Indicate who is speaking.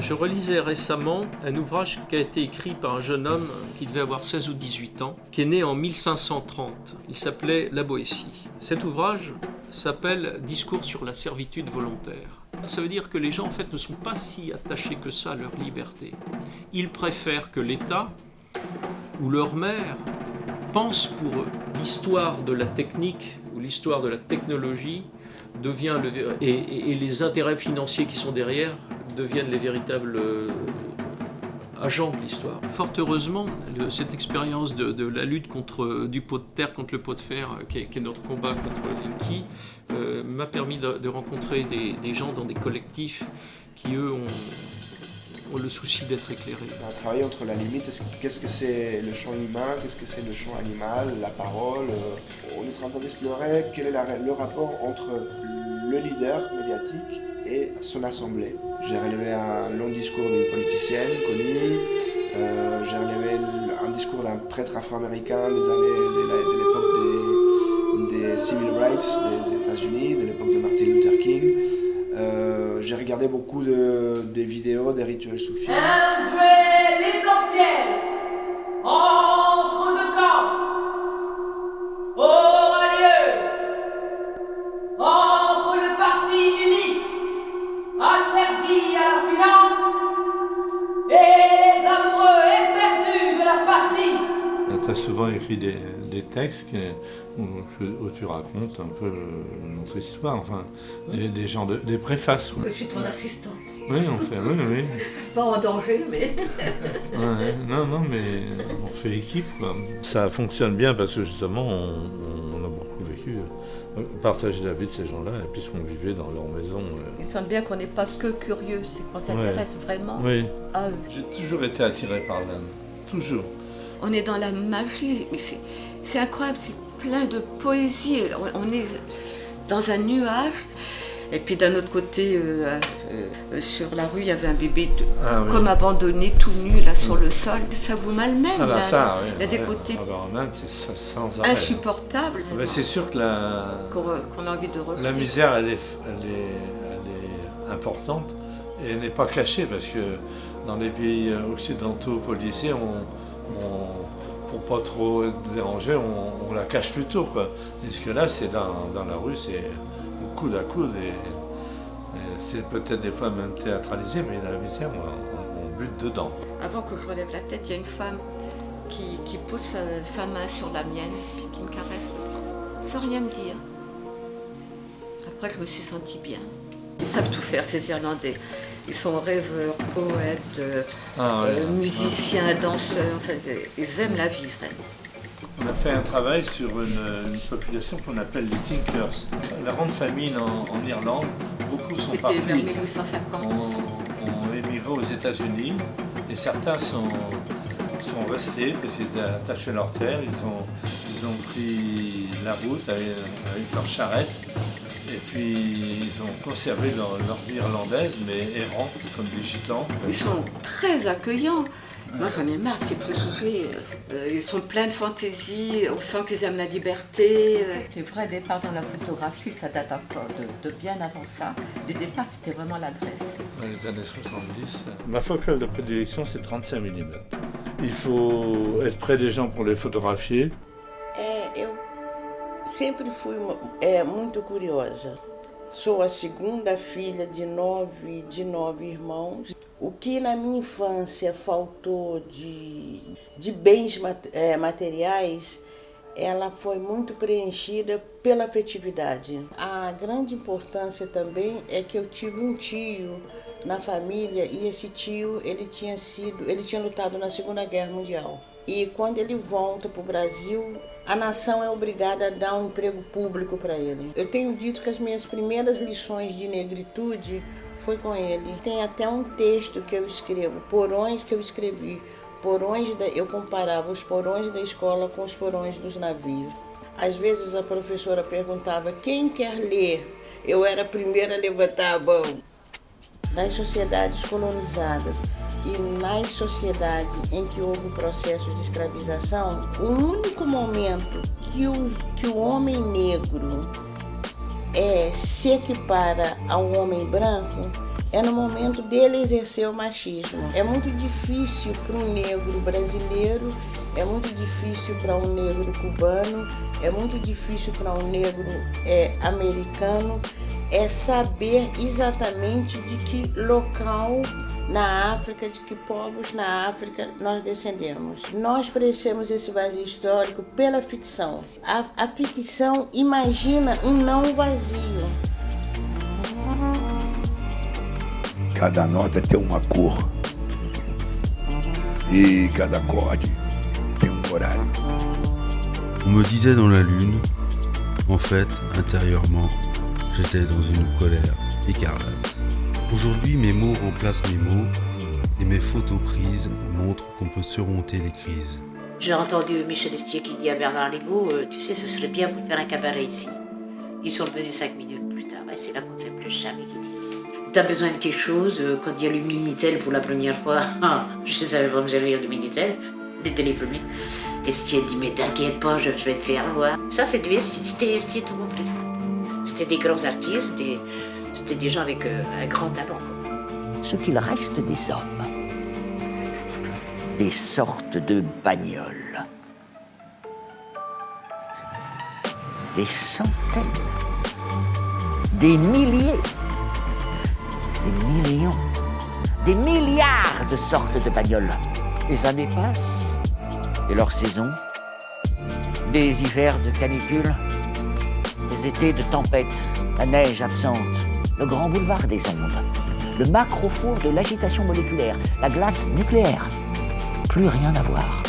Speaker 1: Je relisais récemment un ouvrage qui a été écrit par un jeune homme qui devait avoir 16 ou 18 ans, qui est né en 1530. Il s'appelait La Boétie. Cet ouvrage s'appelle Discours sur la servitude volontaire. Ça veut dire que les gens en fait ne sont pas si attachés que ça à leur liberté. Ils préfèrent que l'État ou leur mère pense pour eux. L'histoire de la technique ou l'histoire de la technologie devient et les intérêts financiers qui sont derrière deviennent les véritables agents de l'histoire. Fort heureusement, cette expérience de la lutte du pot de terre contre le pot de fer, qui est notre combat contre l'Inki, m'a permis de rencontrer des gens dans des collectifs qui, eux, ont le souci d'être éclairés.
Speaker 2: On a travaillé entre la limite, qu'est-ce que c'est le champ humain, qu'est-ce que c'est le champ animal, la parole. On est en train d'explorer quel est le rapport entre le leader médiatique et son assemblée. J'ai relevé un long discours d'une politicienne connue, j'ai relevé un discours d'un prêtre afro-américain de l'époque des civil rights des États-Unis, de l'époque de Martin Luther King. J'ai regardé beaucoup de vidéos, des rituels soufis.
Speaker 3: Un duel essentiel entre deux camps aura lieu entre le parti unique asservi à la finance et les amoureux éperdus de la patrie.
Speaker 4: Tu as souvent écrit des textes où tu racontes un peu notre histoire, enfin, des gens, des préfaces.
Speaker 5: Je suis ton assistante.
Speaker 4: Oui, on fait, oui.
Speaker 5: Pas en danger, mais...
Speaker 4: Ouais, non, mais on fait équipe, quoi. Ça fonctionne bien parce que justement, on a beaucoup vécu, partager la vie de ces gens-là, puisqu'on vivait dans leur maison.
Speaker 5: Ils sentent bien qu'on n'est pas que curieux, c'est qu'on s'intéresse vraiment à eux.
Speaker 4: J'ai toujours été attiré par l'Inde, toujours.
Speaker 5: On est dans la magie, mais c'est incroyable, c'est plein de poésie. On est dans un nuage. Et puis d'un autre côté, sur la rue, il y avait un bébé comme abandonné, tout nu, là, sur le sol. Ça vous malmène,
Speaker 4: il
Speaker 5: y a des côtés
Speaker 4: en Inde, c'est sans arrêt.
Speaker 5: insupportables.
Speaker 4: C'est sûr que
Speaker 5: qu'on a envie de rejeter.
Speaker 4: La misère, elle est importante et elle n'est pas cachée parce que dans les pays occidentaux policés, pour pas trop déranger, on la cache plutôt, quoi. Parce que là, c'est dans la rue, c'est coude à coude et c'est peut-être des fois même théâtralisé, mais la misère, on bute dedans.
Speaker 5: Avant que je relève la tête, il y a une femme qui pose sa main sur la mienne, puis qui me caresse le bras, sans rien me dire. Après, je me suis sentie bien. Ils savent tout faire, ces Irlandais. Ils sont rêveurs, poètes, musiciens, danseurs, enfin, ils aiment la vie, vraiment.
Speaker 4: On a fait un travail sur une population qu'on appelle les Tinkers. La grande famine en Irlande, beaucoup sont partis.
Speaker 5: C'était vers 1850.
Speaker 4: Ont émigré aux États-Unis et certains sont restés parce qu'ils étaient attachés à leur terre. Ils ont pris la route avec leur charrette. Et puis, ils ont conservé leur vie irlandaise, mais errants, comme des gitans.
Speaker 5: Ils sont très accueillants. Moi, j'en ai marre de ces préjugés. Ils sont pleins de fantaisie, on sent qu'ils aiment la liberté. Les vrais départs dans la photographie, ça date encore de bien avant ça. Les départs, c'était vraiment la Grèce.
Speaker 4: Dans les années 70. Ma focale de prédilection, c'est 35 mm. Il faut être près des gens pour les photographier.
Speaker 6: Eu sempre fui muito curiosa. Sou a segunda filha de nove irmãos. O que na minha infância faltou de bens materiais, ela foi muito preenchida pela afetividade. A grande importância também é que eu tive um tio na família e esse tio ele tinha lutado na Segunda Guerra Mundial. E quando ele volta para o Brasil, a nação é obrigada a dar um emprego público para ele. Eu tenho dito que as minhas primeiras lições de negritude foi com ele. Tem até um texto que eu escrevo, porões que eu escrevi. Eu comparava os porões da escola com os porões dos navios. Às vezes a professora perguntava, quem quer ler? Eu era a primeira a levantar a mão. Nas sociedades colonizadas e nas sociedades em que houve o processo de escravização, o único momento que o homem negro se equipara ao homem branco é no momento dele exercer o machismo. É muito difícil para um negro brasileiro, é muito difícil para um negro cubano, é muito difícil para um negro americano, é saber exatamente de que local na África, de que povos na África nós descendemos. Nós preenchemos esse vazio histórico pela ficção. A ficção imagina um não vazio.
Speaker 7: Cada nota tem uma cor et cada acorde tem un horaire.
Speaker 8: On me disait dans la lune, en fait, intérieurement, j'étais dans une colère écarlate. Aujourd'hui, mes mots remplacent mes mots et mes photos prises montrent qu'on peut surmonter les crises.
Speaker 9: J'ai entendu Michel Estier qui dit à Bernard Legault, tu sais, ce serait bien pour faire un cabaret ici. Ils sont venus 5 minutes plus tard, et c'est là qu'on ne sait plus jamais qui dit. T'as besoin de quelque chose, quand il y a lu Minitel pour la première fois, je ne savais pas me servir de Minitel, c'était les premiers. Estier dit, mais t'inquiète pas, je vais te faire voir. Ça, c'était Estier tout complet. C'était des grands artistes, c'était des gens avec un grand talent.
Speaker 10: Ce qu'il reste des hommes, des sortes de bagnoles, des centaines, des milliers, des millions, des milliards de sortes de bagnoles. Les années passent, et leur saison, des hivers de canicule, des étés de tempête, la neige absente, le grand boulevard des ondes, le macrofour de l'agitation moléculaire, la glace nucléaire. Plus rien à voir.